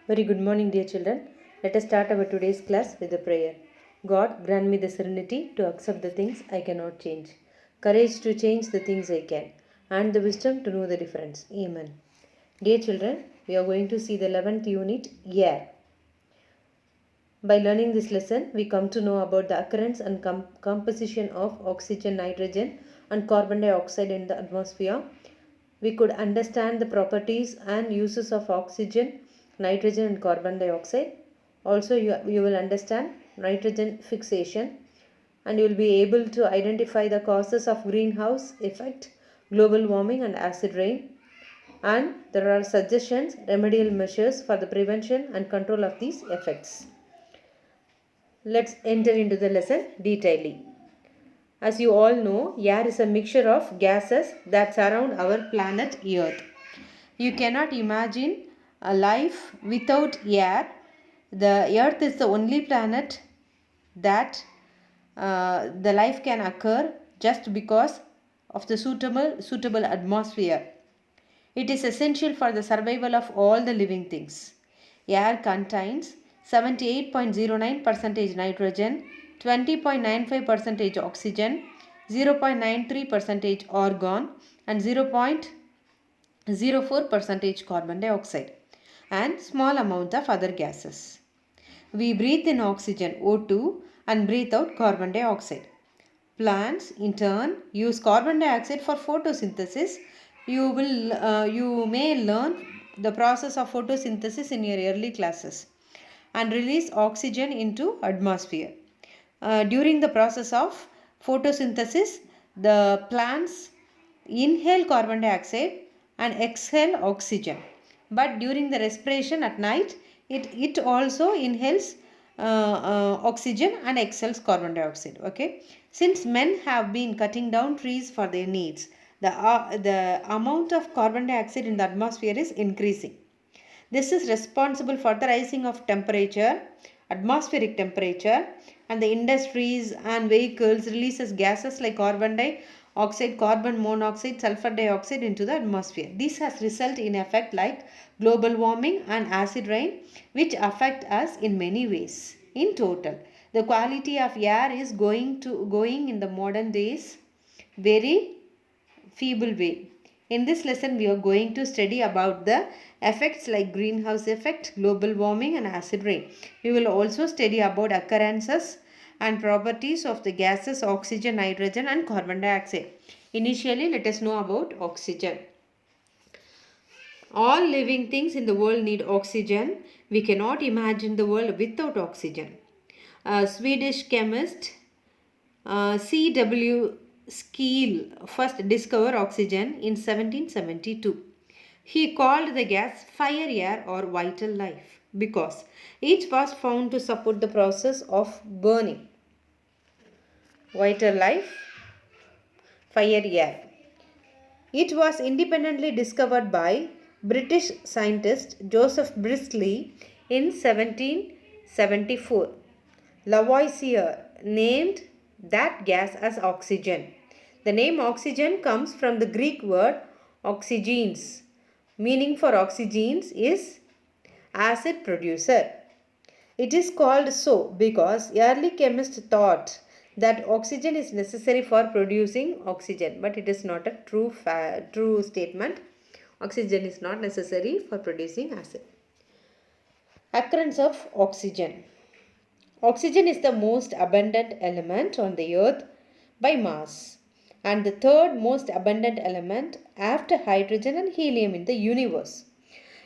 Very good morning, dear children. Let us start our today's class with a prayer. God, grant me the serenity to accept the things I cannot change, courage to change the things I can, and the wisdom to know the difference. Amen. Dear children, we are going to see the 11th unit, Air. By learning this lesson, we come to know about the occurrence and composition of oxygen, nitrogen, and carbon dioxide in the atmosphere. We could understand the properties and uses of oxygen, nitrogen, and carbon dioxide. Also, you will understand nitrogen fixation, and you will be able to identify the causes of greenhouse effect, global warming, and acid rain. And there are suggestions, remedial measures for the prevention and control of these effects. Let's enter into the lesson detailedly. As you all know, air is a mixture of gases that surround our planet Earth. You cannot imagine a life without air. The Earth is the only planet that the life can occur just because of the suitable atmosphere. It is essential for the survival of all the living things. Air contains 78.09% nitrogen, 20.95% oxygen, 0.93% argon, and 0.04% carbon dioxide, and small amount of other gases. We breathe in oxygen O2 and breathe out carbon dioxide. Plants, in turn, use carbon dioxide for photosynthesis. You may learn the process of photosynthesis in your early classes and release oxygen into atmosphere. During the process of photosynthesis, the plants inhale carbon dioxide and exhale oxygen. But during the respiration at night, it also inhales oxygen and exhales carbon dioxide. Okay. Since men have been cutting down trees for their needs, the amount of carbon dioxide in the atmosphere is increasing. This is responsible for the rising of temperature, atmospheric temperature, and the industries and vehicles releases gases like carbon dioxide, carbon monoxide, sulfur dioxide into the atmosphere. This has resulted in effect like global warming and acid rain, which affect us in many ways. In total, the quality of air is going in the modern days very feeble way. In this lesson, we are going to study about the effects like greenhouse effect, global warming, and acid rain. We will also study about occurrences and properties of the gases oxygen, nitrogen, and carbon dioxide. Initially, let us know about oxygen. All living things in the world need oxygen. We cannot imagine the world without oxygen. A Swedish chemist C.W. Skeel first discovered oxygen in 1772. He called the gas fire air or vital life because it was found to support the process of burning. Vital life, fire air. It was independently discovered by British scientist Joseph Priestley in 1774. Lavoisier named that gas as oxygen. The name oxygen comes from the Greek word oxygenes. Meaning for oxygenes is acid producer. It is called so because early chemists thought that oxygen is necessary for producing oxygen, but it is not a true statement. Oxygen is not necessary for producing acid. Occurrence of oxygen. Oxygen is the most abundant element on the earth by mass and the third most abundant element after hydrogen and helium in the universe.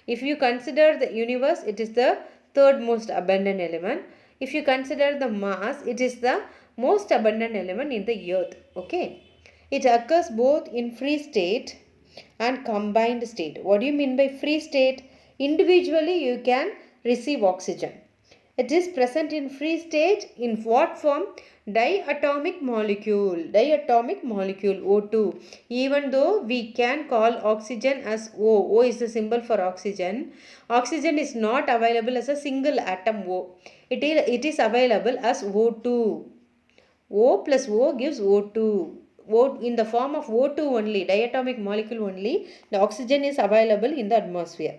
If you consider the universe, it is the third most abundant element. If you consider the mass, it is the most abundant element in the earth. Okay. It occurs both in free state and combined state. What do you mean by free state? Individually, you can receive oxygen. It is present in free state in what form? Diatomic molecule O2. Even though we can call oxygen as O is the symbol for oxygen. Oxygen is not available as a single atom O. It is available as O2. O plus O gives O2. O in the form of O2 only, diatomic molecule only, the oxygen is available in the atmosphere.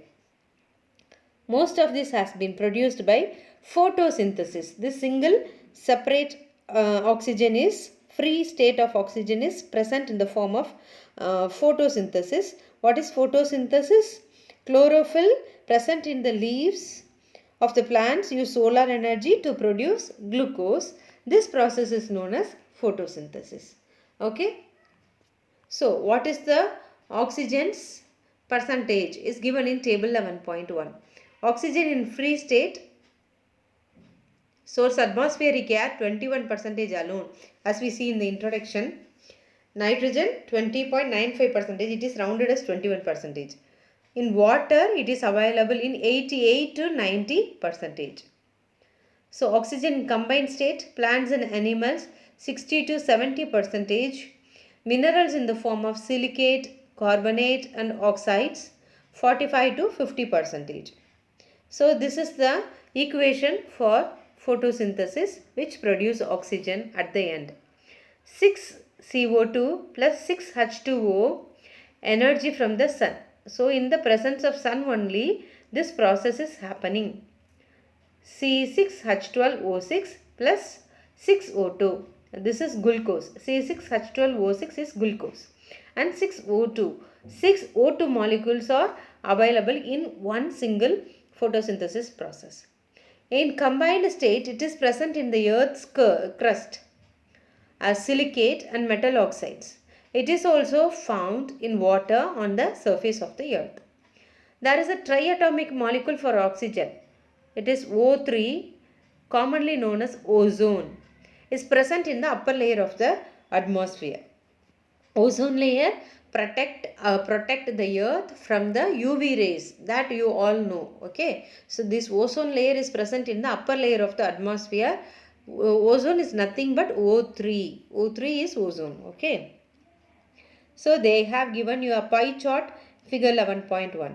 Most of this has been produced by photosynthesis. This single separate oxygen is free state of oxygen is present in the form of photosynthesis. What is photosynthesis? Chlorophyll present in the leaves of the plants use solar energy to produce glucose. This process is known as photosynthesis. Okay. So what is the oxygen's percentage is given in table 11.1. Oxygen in free state source atmospheric air 21% alone, as we see in the introduction. Nitrogen 20.95%, it is rounded as 21%. In water it is available in 88 to 90%. So oxygen in combined state, plants and animals 60 to 70%. Minerals in the form of silicate, carbonate and oxides 45 to 50%. So this is the equation for photosynthesis which produce oxygen at the end. 6 CO2 plus 6 H2O energy from the sun. So in the presence of sun only this process is happening. C6H12O6 plus 6O2. This is glucose. C6H12O6 is glucose. And 6O2. 6 O2 molecules are available in one single photosynthesis process. In combined state, it is present in the earth's crust as silicate and metal oxides. It is also found in water on the surface of the earth. There is a triatomic molecule for oxygen. It is O3, commonly known as ozone, is present in the upper layer of the atmosphere. Ozone layer protect the earth from the UV rays, that you all know. Okay, so this ozone layer is present in the upper layer of the atmosphere. Ozone is nothing but O3. O3 is ozone. Okay, so they have given you a pie chart, figure 11.1.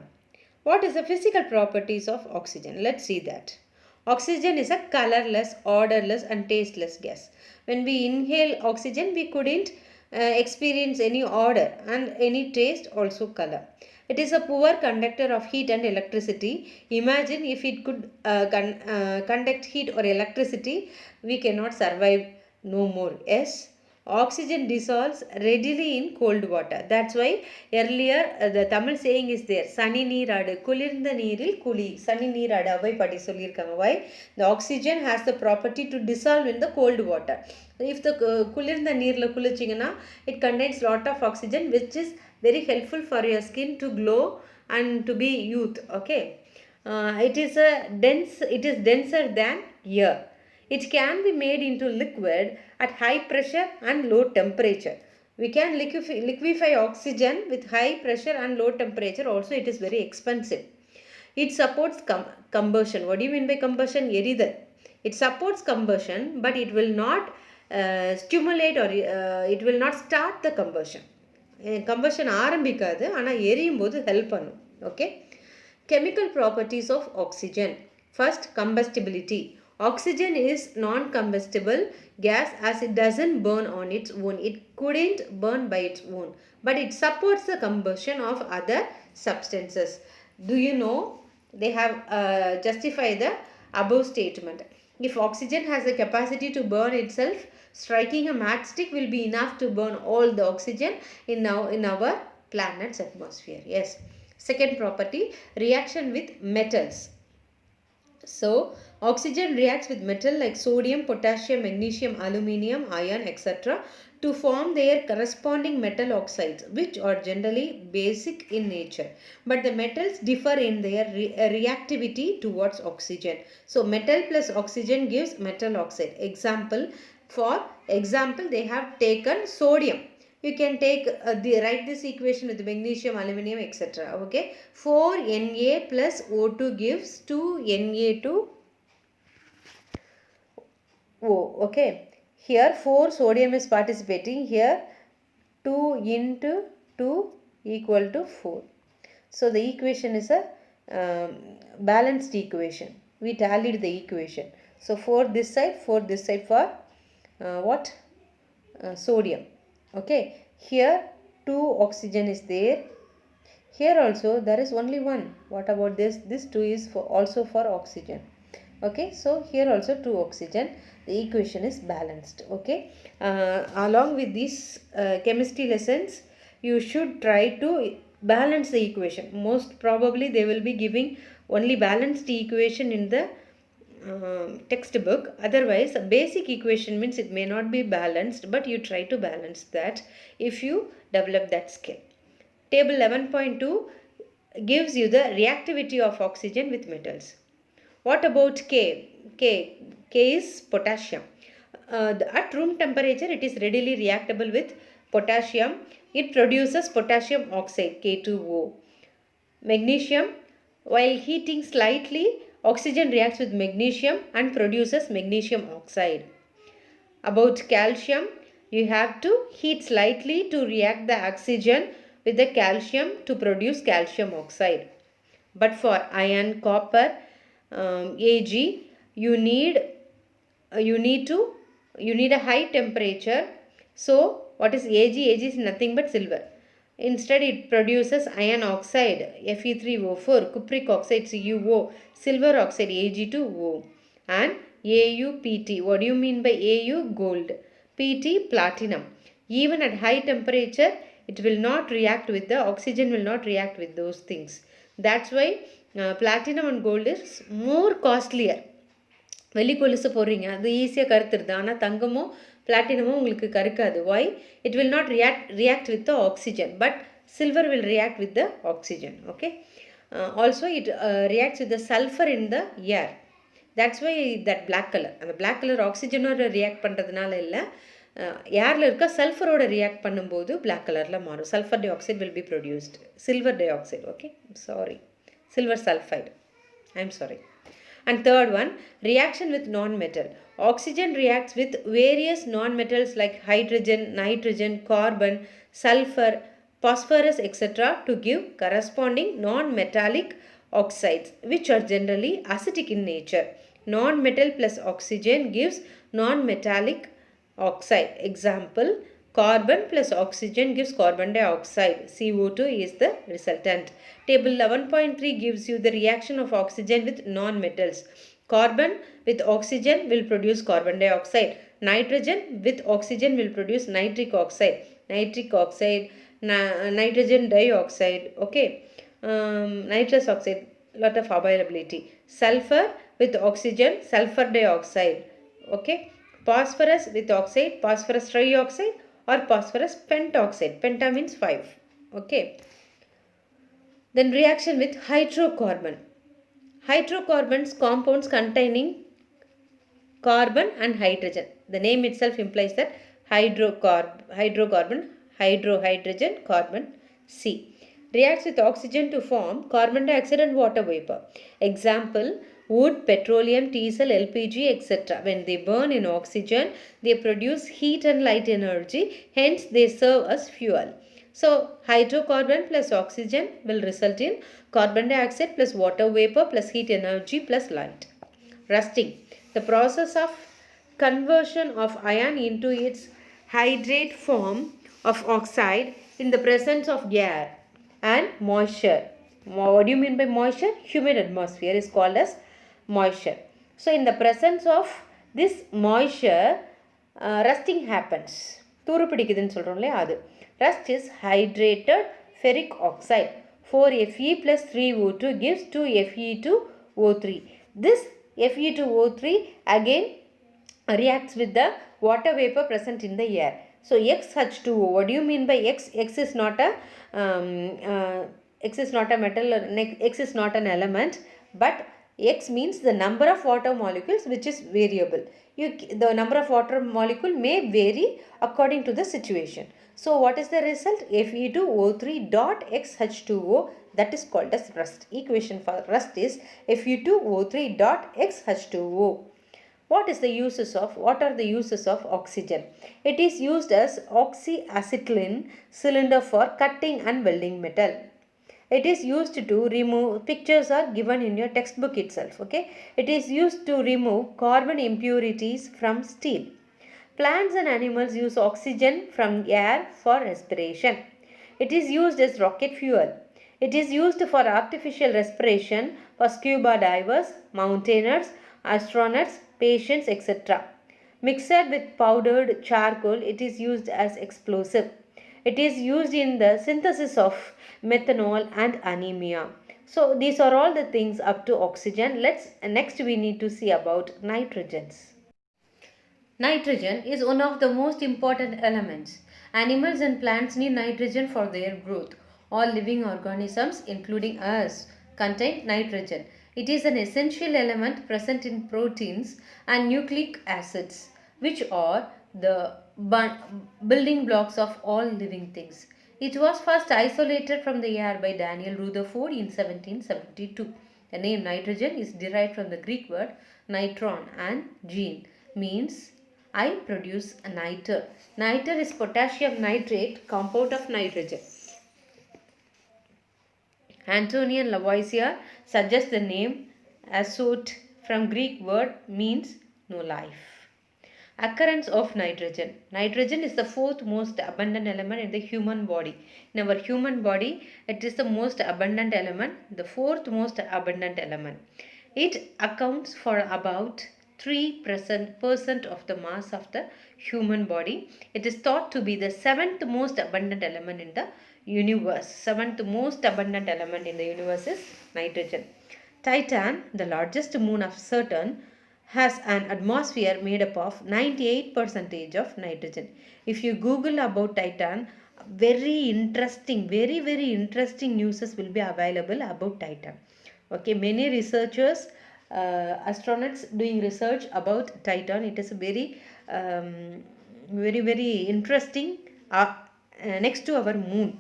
What is the physical properties of oxygen? Let's see that. Oxygen is a colorless, odorless and tasteless gas. When we inhale oxygen, we couldn't experience any odor and any taste, also color. It is a poor conductor of heat and electricity. Imagine if it could conduct heat or electricity, we cannot survive no more. Yes. Oxygen dissolves readily in cold water. That's why earlier the Tamil saying is there. Sani neeradu kulirnda neeril kuli. Sani neeradu avai padi sollirukanga. Why? The oxygen has the property to dissolve in the cold water. If the kulirnda neerla kulichingana, it contains lot of oxygen which is very helpful for your skin to glow and to be youth. Okay. It is denser than air. It can be made into liquid at high pressure and low temperature. We can liquefy oxygen with high pressure and low temperature. Also, it is very expensive. It supports combustion. What do you mean by combustion? Eridal. It supports combustion, but it will not stimulate or it will not start the combustion. Combustion ஆரம்பிக்காது, ஆனால் எரியும் போது help பண்ணும். Okay. Chemical properties of oxygen. First, combustibility. Oxygen is non-combustible gas as it doesn't burn on its own. It couldn't burn by its own, but it supports the combustion of other substances. Do you know they have justified the above statement? If oxygen has the capacity to burn itself, striking a matchstick will be enough to burn all the oxygen in our planet's atmosphere. Yes. Second property, reaction with metals. So, oxygen reacts with metal like sodium, potassium, magnesium, aluminium, iron, etc. to form their corresponding metal oxides, which are generally basic in nature. But the metals differ in their reactivity towards oxygen. So, metal plus oxygen gives metal oxide. For example, they have taken sodium. You can take write this equation with magnesium, aluminum, etc. Okay, 4Na plus O2 gives 2Na2O. Okay, here 4 sodium is participating. Here 2 into 2 equal to 4. So the equation is a balanced equation. We tallied the equation. So 4 this side, 4 this side for what? Sodium. Okay, here 2 oxygen is there. Here also there is only one. What about this? This 2 is for also for oxygen. Okay, so here also 2 oxygen. The equation is balanced. Okay, along with these chemistry lessons, you should try to balance the equation. Most probably they will be giving only balanced equation in the textbook. Otherwise, a basic equation means it may not be balanced, but you try to balance that if you develop that skill. Table 11.2 gives you the reactivity of oxygen with metals. What about K? K is potassium. At room temperature, it is readily reactable with potassium. It produces potassium oxide, K2O. Magnesium, while heating slightly, oxygen reacts with magnesium and produces magnesium oxide. About calcium, you have to heat slightly to react the oxygen with the calcium to produce calcium oxide. But for iron, copper, Ag, you need a high temperature. So what is Ag? Ag is nothing but silver. Instead, it produces iron oxide, Fe3O4, cupric oxide, CuO, silver oxide, Ag2O, and AuPt. What do you mean by Au? Gold. Pt, platinum. Even at high temperature, it will not react with the oxygen, will not react with those things. That's why platinum and gold is more costlier. வெள்ளி கொலுசு போடுறீங்க, அது ஈஸியாக கருத்துருது. ஆனால் தங்கமோ பிளாட்டினமோ உங்களுக்கு கருக்காது. Why? It will not react with the oxygen, but silver will react with the oxygen. Okay. Also it reacts with the sulfur in the air. That's why that black color. அந்த black color oxygenோட react பண்ணுறதுனால இல்லை, ஏரில் இருக்க சல்ஃபரோட react பண்ணும்போது black கலரில் மாறும். Sulphur di oxide will be produced. Silver dioxide. Okay. Sorry. Silver sulfide. I'm sorry. And third one, reaction with non-metal. Oxygen reacts with various non-metals like hydrogen, nitrogen, carbon, sulfur, phosphorus, etc. to give corresponding non-metallic oxides, which are generally acidic in nature. Non-metal plus oxygen gives non-metallic oxide. Example, carbon plus oxygen gives carbon dioxide. CO2 is the resultant. Table 11.3 gives you the reaction of oxygen with non-metals. Carbon with oxygen will produce carbon dioxide. Nitrogen with oxygen will produce nitric oxide. Nitrogen dioxide. Okay. Nitrous oxide, lot of availability. Sulfur with oxygen, sulfur dioxide. Okay. Phosphorus with oxide, phosphorus trioxide or phosphorus pentoxide. Penta means 5. Okay. Then reaction with hydrocarbon. Hydrocarbons compounds containing carbon and hydrogen. The name itself implies that hydrocarbon, hydrogen, carbon, C. Reacts with oxygen to form carbon dioxide and water vapor. Example, wood, petroleum, diesel, LPG, etc. When they burn in oxygen, they produce heat and light energy. Hence, they serve as fuel. So, hydrocarbon plus oxygen will result in carbon dioxide plus water vapor plus heat energy plus light. Rusting. The process of conversion of iron into its hydrate form of oxide in the presence of air and moisture. What do you mean by moisture? Humid atmosphere is called as moisture. So, in the presence of this moisture, rusting happens. தூறு பிடிக்குதுன்னு சொல்கிறோம் இல்லையா அது. Rust is hydrated ferric oxide. 4Fe plus 3O2 gives 2Fe2O3. This Fe2O3 again reacts with the water vapor present in the air. So XH2O. What do you mean by X? X is not a metal. X is not an element, but X means the number of water molecules, which is variable. The number of water molecule may vary according to the situation. So what is the result? Fe2O3 dot XH2O. That is called as rust. Equation for rust is Fe2O3 dot XH2O. What are the uses of oxygen? It is used as oxyacetylene cylinder for cutting and welding metal. It is used to remove, pictures are given in your textbook itself. Okay. It is used to remove carbon impurities from steel. Plants and animals use oxygen from air for respiration. It is used as rocket fuel. It is used for artificial respiration for scuba divers, mountaineers, astronauts, patients, etc. Mixed with powdered charcoal, it is used as explosive. It is used in the synthesis of methanol and anemia. So these are all the things up to oxygen. Next we need to see about nitrogens. Nitrogen is one of the most important elements. Animals and plants need nitrogen for their growth. All living organisms, including us, contain nitrogen. It is an essential element present in proteins and nucleic acids, which are the building blocks of all living things. It was first isolated from the air by Daniel Rutherford in 1772. The name nitrogen is derived from the Greek word nitron and gene, means I produce a niter. Niter is potassium nitrate, compound of nitrogen. Antoine Lavoisier suggests the name azote from Greek word means no life. Occurrence of nitrogen. Nitrogen is the fourth most abundant element in the human body. In our human body, it is the most abundant element, the fourth most abundant element. It accounts for about 3% of the mass of the human body. It is thought to be the seventh most abundant element in the universe. Seventh most abundant element in the universe is nitrogen. Titan, the largest moon of Saturn, has an atmosphere made up of 98% of nitrogen. If you Google about Titan, very interesting, very interesting news will be available about Titan. Okay, many researchers, astronauts doing research about Titan. It is very interesting. Next to our moon.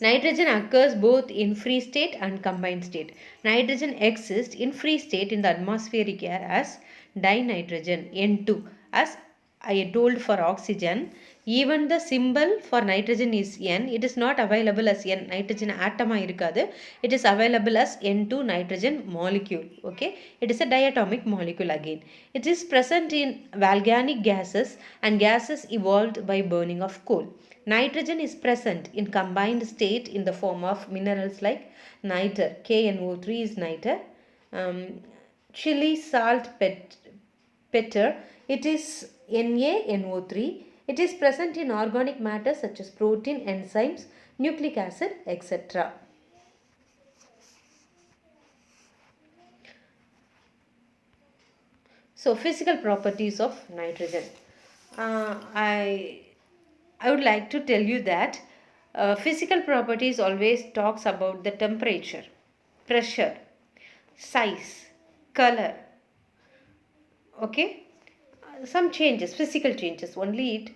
Nitrogen occurs both in free state and combined state. Nitrogen exists in free state in the atmospheric air as dinitrogen N2. As I told for oxygen, even the symbol for nitrogen is N. It is not available as N. Nitrogen atom irukadu. It is available as N2 nitrogen molecule. Okay, it is a diatomic molecule again. It is present in volcanic gases and gases evolved by burning of coal. Nitrogen is present in combined state in the form of minerals like niter. KNO3 is niter. Chili salt petter. It is NaNO3. It is present in organic matter such as protein, enzymes, nucleic acid, etc. So, physical properties of nitrogen. I would like to tell you that physical properties always talks about the temperature, pressure, size, color. Okay, some changes, physical changes. Only it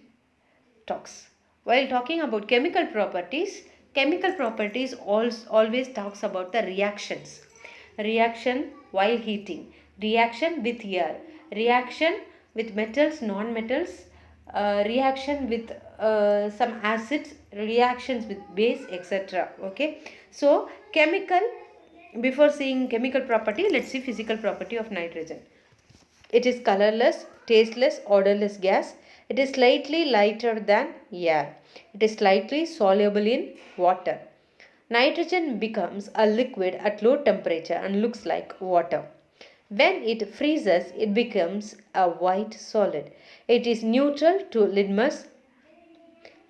talks. While talking about chemical properties always talks about the reactions. Reaction while heating, reaction with air, reaction with metals, non-metals, reaction with some acids, reactions with base, etc. Okay, so chemical, before seeing chemical property, let's see physical property of nitrogen. It is colorless, tasteless, odorless gas. It is slightly lighter than air. It is slightly soluble in water. Nitrogen becomes a liquid at low temperature and looks like water. When it freezes, it becomes a white solid. It is neutral to litmus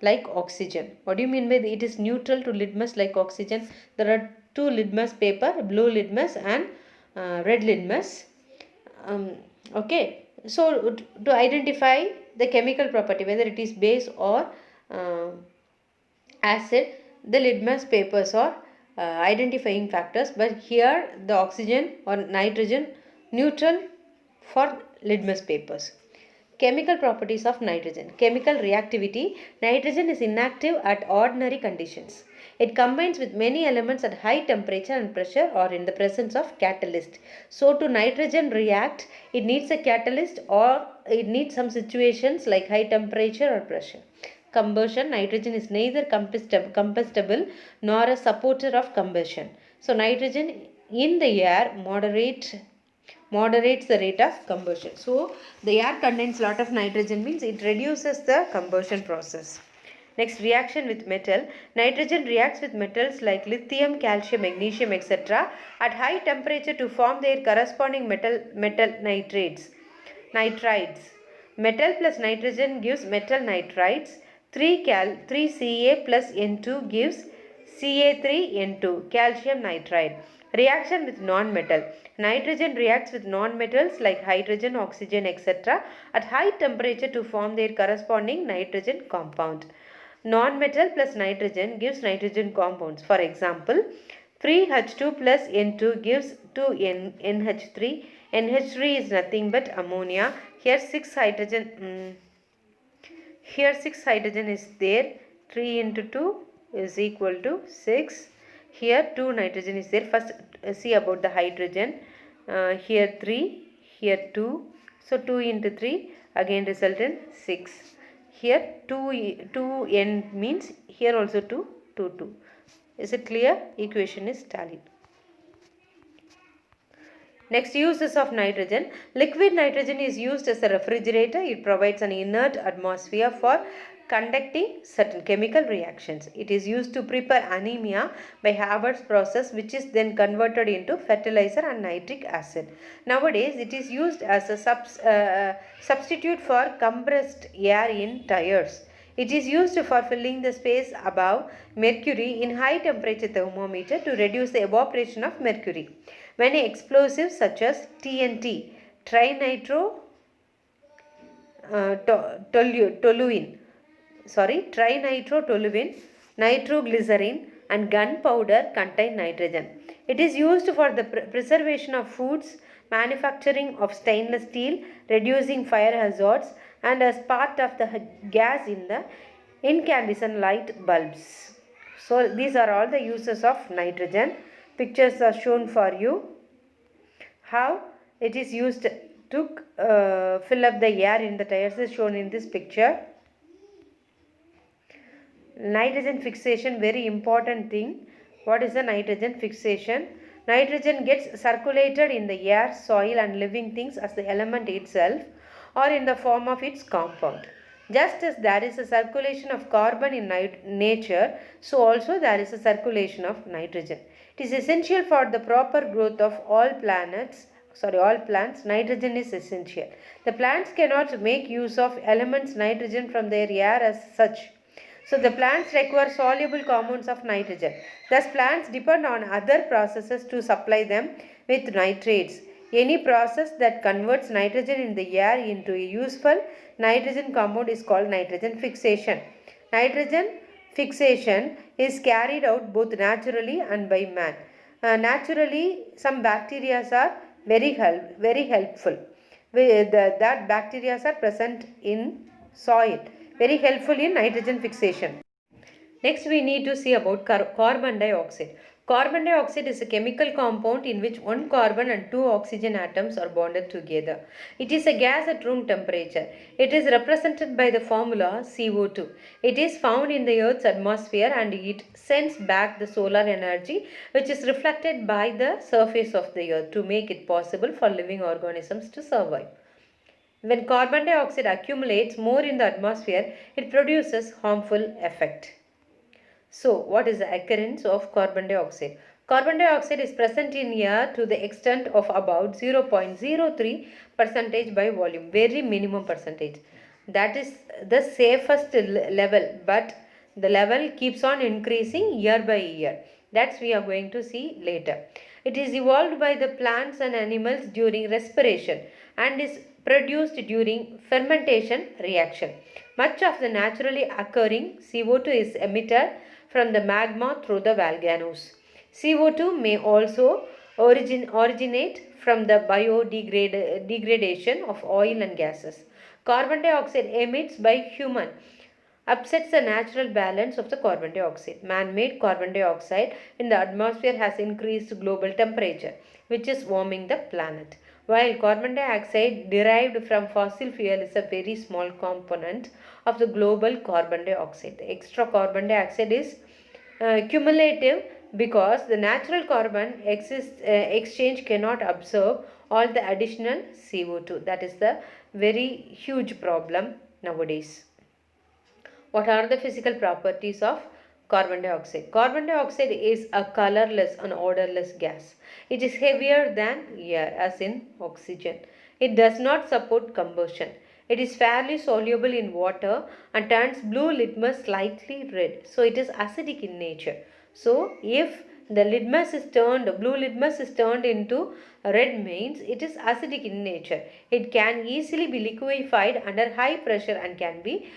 like oxygen. What do you mean by it is neutral to litmus like oxygen? There are two litmus paper, blue litmus and red litmus. Okay, so to identify the chemical property, whether it is base or acid, the litmus papers are identifying factors, but here the oxygen or nitrogen neutral for litmus papers. Chemical properties of nitrogen. Chemical reactivity. Nitrogen is inactive at ordinary conditions. It combines with many elements at high temperature and pressure or in the presence of catalyst. So to nitrogen react, it needs a catalyst or it needs some situations like high temperature or pressure. Combustion. Nitrogen is neither combustible nor a supporter of combustion. So nitrogen in the air moderates the rate of combustion. So the air contains lot of nitrogen means it reduces the combustion process. Next, reaction with metal. Nitrogen reacts with metals like lithium, calcium, magnesium, etc. at high temperature to form their corresponding metal nitrides. Metal plus nitrogen gives metal nitrides. 3 Ca plus N2 gives Ca3N2, calcium nitride. Reaction with non-metal. Nitrogen reacts with non-metals like hydrogen, oxygen, etc. at high temperature to form their corresponding nitrogen compound. Non-metal plus nitrogen gives nitrogen compounds. For example, 3H2 plus N2 gives 2NH3. NH3 is nothing but ammonia. Here 6 hydrogen is there. 3 into 2 is equal to 6. Here 2 nitrogen is there. First see about the hydrogen. Here 3, here 2. So 2 into 3 again result in 6. Here 2n means here also 2, 2, 2. Is it clear? Equation is tallied. Next, uses of nitrogen. Liquid nitrogen is used as a refrigerator. It provides an inert atmosphere for conducting certain chemical reactions. It is used to prepare anemia by Haber's process, which is then converted into fertilizer and nitric acid. Nowadays, it is used as a substitute for compressed air in tires. It is used for filling the space above mercury in high temperature thermometer to reduce the evaporation of mercury. Many explosives such as TNT, trinitro trinitrotoluene, nitroglycerin and gunpowder contain nitrogen. It is used for the preservation of foods, manufacturing of stainless steel, reducing fire hazards, and as part of the gas in the incandescent light bulbs. So these are all the uses of nitrogen. Pictures are shown for you. How it is used to fill up the air in the tires is shown in this picture. Nitrogen fixation, very important thing. What is the nitrogen fixation? Nitrogen gets circulated in the air, soil and living things as the element itself or in the form of its compound. Just as there is a circulation of carbon in nature, so also there is a circulation of nitrogen. It is essential for the proper growth of all plants. Nitrogen is essential. The plants cannot make use of elements nitrogen from their air as such. So the plants require soluble compounds of nitrogen. Thus plants depend on other processes to supply them with nitrates. Any process that converts nitrogen in the air into a useful nitrogen compound is called nitrogen fixation. Nitrogen fixation is carried out both naturally and by man. Naturally, some bacteria are very helpful. That bacteria are present in soil, very helpful in nitrogen fixation. Next, we need to see about carbon dioxide. Carbon dioxide is a chemical compound in which one carbon and two oxygen atoms are bonded together. It is a gas at room temperature. It is represented by the formula CO2. It is found in the Earth's atmosphere and it sends back the solar energy which is reflected by the surface of the Earth to make it possible for living organisms to survive. When carbon dioxide accumulates more in the atmosphere, it produces harmful effect. So, what is the occurrence of carbon dioxide? Carbon dioxide is present in air to the extent of about 0.03 percentage by volume, very minimum percentage. That is the safest level, but the level keeps on increasing year by year. That's we are going to see later. It is evolved by the plants and animals during respiration and is produced during fermentation reaction. Much of the naturally occurring CO2 is emitted from the magma through the volcanoes. CO2 may also originate from the biodegradation of oil and gases. Carbon dioxide emits by human upsets the natural balance of the carbon dioxide. Man-made carbon dioxide in the atmosphere has increased global temperature, which is warming the planet. While carbon dioxide derived from fossil fuel is a very small component of the global carbon dioxide. The extra carbon dioxide is cumulative because the natural carbon exchange cannot absorb all the additional CO2. That is the very huge problem nowadays. What are the physical properties of carbon dioxide? Carbon dioxide is a colorless and odorless gas. It is heavier than air, as in oxygen. It does not support combustion. It is fairly soluble in water and turns blue litmus slightly red. So it is acidic in nature. So if the blue litmus is turned into red means it is acidic in nature. It can easily be liquefied under high pressure and can be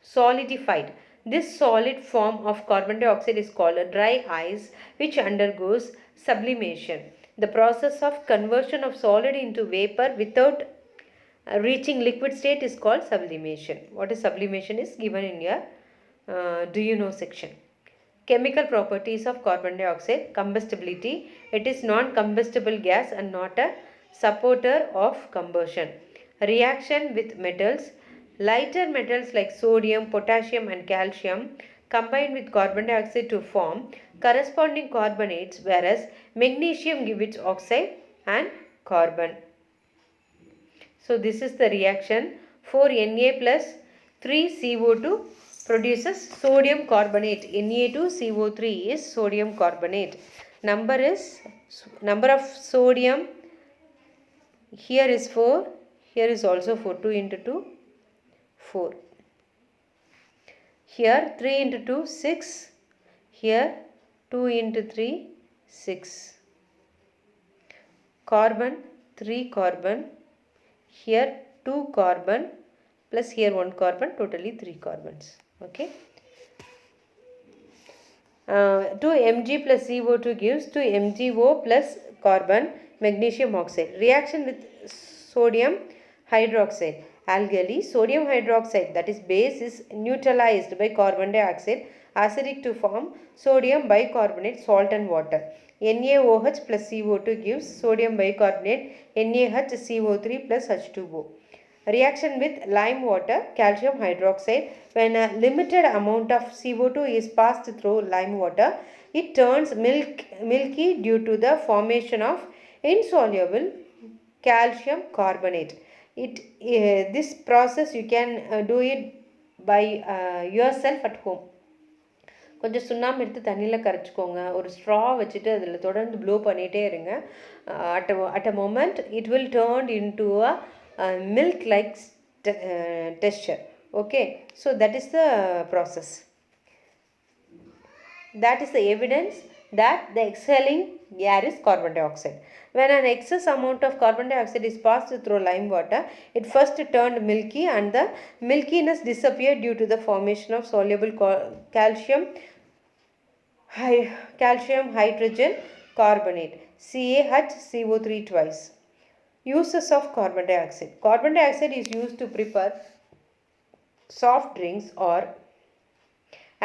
solidified. This solid form of carbon dioxide is called a dry ice, which undergoes sublimation. The process of conversion of solid into vapor without reaching liquid state is called sublimation. What is sublimation is given in your do you know section. Chemical properties of carbon dioxide. Combustibility. It is non-combustible gas and not a supporter of combustion. Reaction with metals. Lighter metals like sodium, potassium and calcium combine with carbon dioxide to form corresponding carbonates, whereas magnesium gives its oxide and carbon. So this is the reaction. 4Na plus 3CO2 produces sodium carbonate. Na2CO3 is sodium carbonate. Number of sodium here is 4. Here is also 4. 2 into 2, 4. Here 3 into 2, 6. Here 2 into 3, 6. Carbon, 3 carbon. Here 2 carbon plus here 1 carbon, totally 3 carbons. Okay. 2 Mg plus CO2 gives 2 MgO plus carbon, magnesium oxide. Reaction with sodium hydroxide. Alkali, sodium hydroxide, that is base, is neutralized by carbon dioxide, acidic to form sodium bicarbonate, salt and water. NaOH plus CO2 gives sodium bicarbonate, NaHCO3 plus H2O. Reaction with lime water, calcium hydroxide. When a limited amount of CO2 is passed through lime water, it turns milky due to the formation of insoluble calcium carbonate. This process you can do it by yourself at home. கொஞ்சம் சுண்ணாம்பு எடுத்து தண்ணியில் கரைச்சிக்கோங்க. ஒரு straw வச்சுட்டு அதில் தொடர்ந்து flow பண்ணிகிட்டே இருங்க. At a moment it will turn into a milk like texture. Okay, so that is the process. That is the evidence that the exhaling air is carbon dioxide. When an excess amount of carbon dioxide is passed through lime water, it first turned milky and the milkiness disappeared due to the formation of soluble calcium hydrogen carbonate, CaHCO3 twice. Uses of carbon dioxide. Carbon dioxide is used to prepare soft drinks or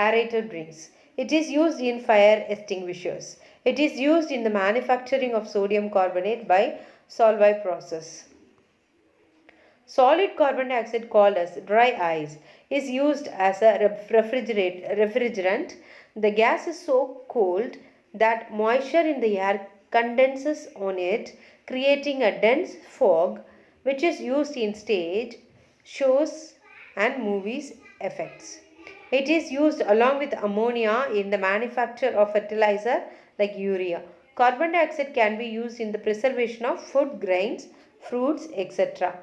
aerated drinks. It is used in fire extinguishers. It is used in the manufacturing of sodium carbonate by Solvay process. Solid carbon dioxide, called as dry ice, is used as a refrigerant. The gas is so cold that moisture in the air condenses on it, creating a dense fog which is used in stage, shows and movies effects. It is used along with ammonia in the manufacture of fertilizer like urea. Carbon dioxide can be used in the preservation of food grains, fruits, etc.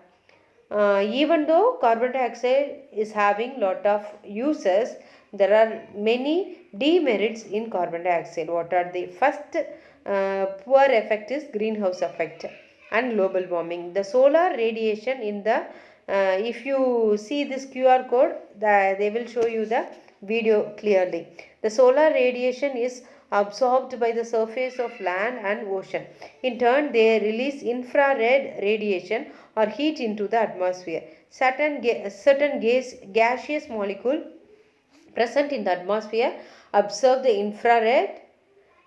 Even though carbon dioxide is having lot of uses, there are many demerits in carbon dioxide. What are the first poor effect is greenhouse effect and global warming. The solar radiation in the if you see this QR code, they will show you the video clearly. The solar radiation is absorbed by the surface of land and ocean. In turn, they release infrared radiation or heat into the atmosphere. Certain gaseous molecule present in the atmosphere absorb the infrared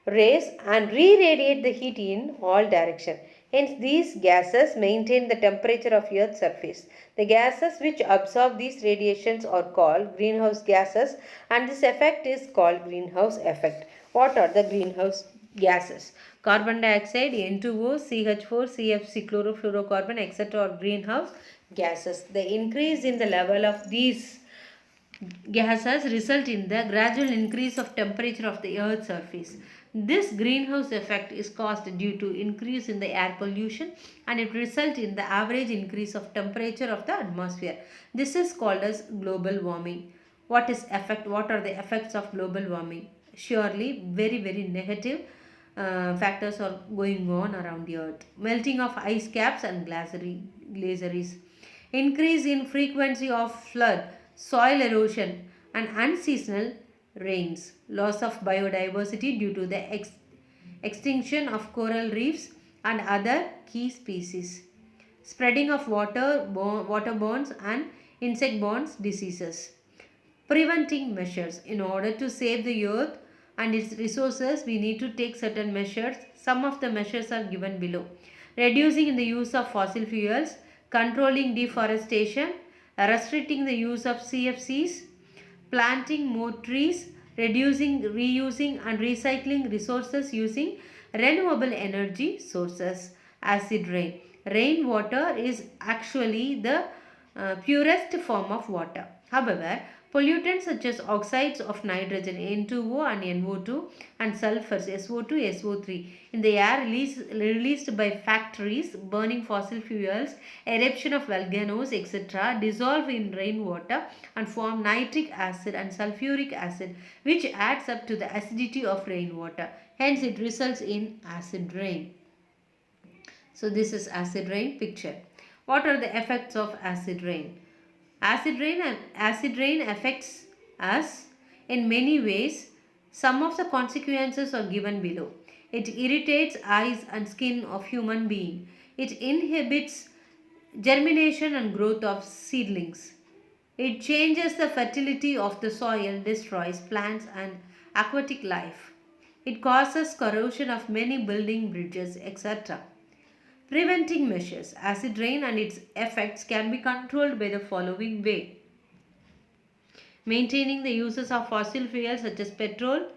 rays and re-radiate the heat in all directions. Hence, these gases maintain the temperature of Earth's surface. The gases which absorb these radiations are called greenhouse gases, and this effect is called greenhouse effect. What are the greenhouse gases? Carbon dioxide, N2O, CH4, CFC, chlorofluorocarbon, etc. are greenhouse gases. The increase in the level of these gases result in the gradual increase of temperature of the earth's surface. This greenhouse effect is caused due to increase in the air pollution, and it results in the average increase of temperature of the atmosphere. This is called as global warming. What are the effects of global warming? Surely very negative factors are going on around the earth. Melting of ice caps and glaciers, increase in frequency of flood, soil erosion, and unseasonal rains, loss of biodiversity due to the extinction of coral reefs and other key species, spreading of waterborne and insect-borne diseases. Preventing measures. In order to save the earth and its resources, we need to take certain measures. Some of the measures are given below. Reducing the use of fossil fuels, controlling deforestation, restricting the use of CFCs, planting more trees, reducing, reusing, and recycling resources using renewable energy sources. Acid rain. Rainwater is actually the purest form of water. However, pollutants such as oxides of nitrogen N2O and NO2 and sulfurs SO2, SO3 in the air released by factories burning fossil fuels, eruption of volcanoes, etc., dissolve in rainwater and form nitric acid and sulfuric acid, which adds up to the acidity of rainwater. Hence, it results in acid rain. So, this is acid rain picture. What are the effects of acid rain? Acid rain affects us in many ways. Some of the consequences are given below. It irritates eyes and skin of human being. It inhibits germination and growth of seedlings. It changes the fertility of the soil, destroys plants and aquatic life. It causes corrosion of many building bridges, etc. Preventing measures. Acid rain and its effects can be controlled by the following way. Maintaining the uses of fossil fuels such as petrol,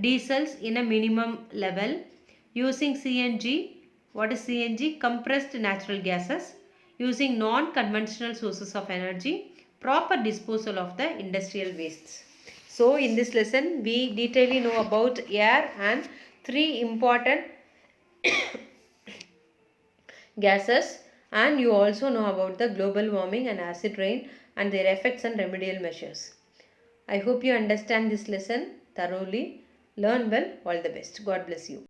diesels in a minimum level. Using CNG. What is CNG? Compressed natural gases. Using non-conventional sources of energy. Proper disposal of the industrial wastes. So, in this lesson, we detailedly know about air and three important gases, and you also know about the global warming and acid rain and their effects and remedial measures. I hope you understand this lesson thoroughly. Learn well. All the best. God bless you.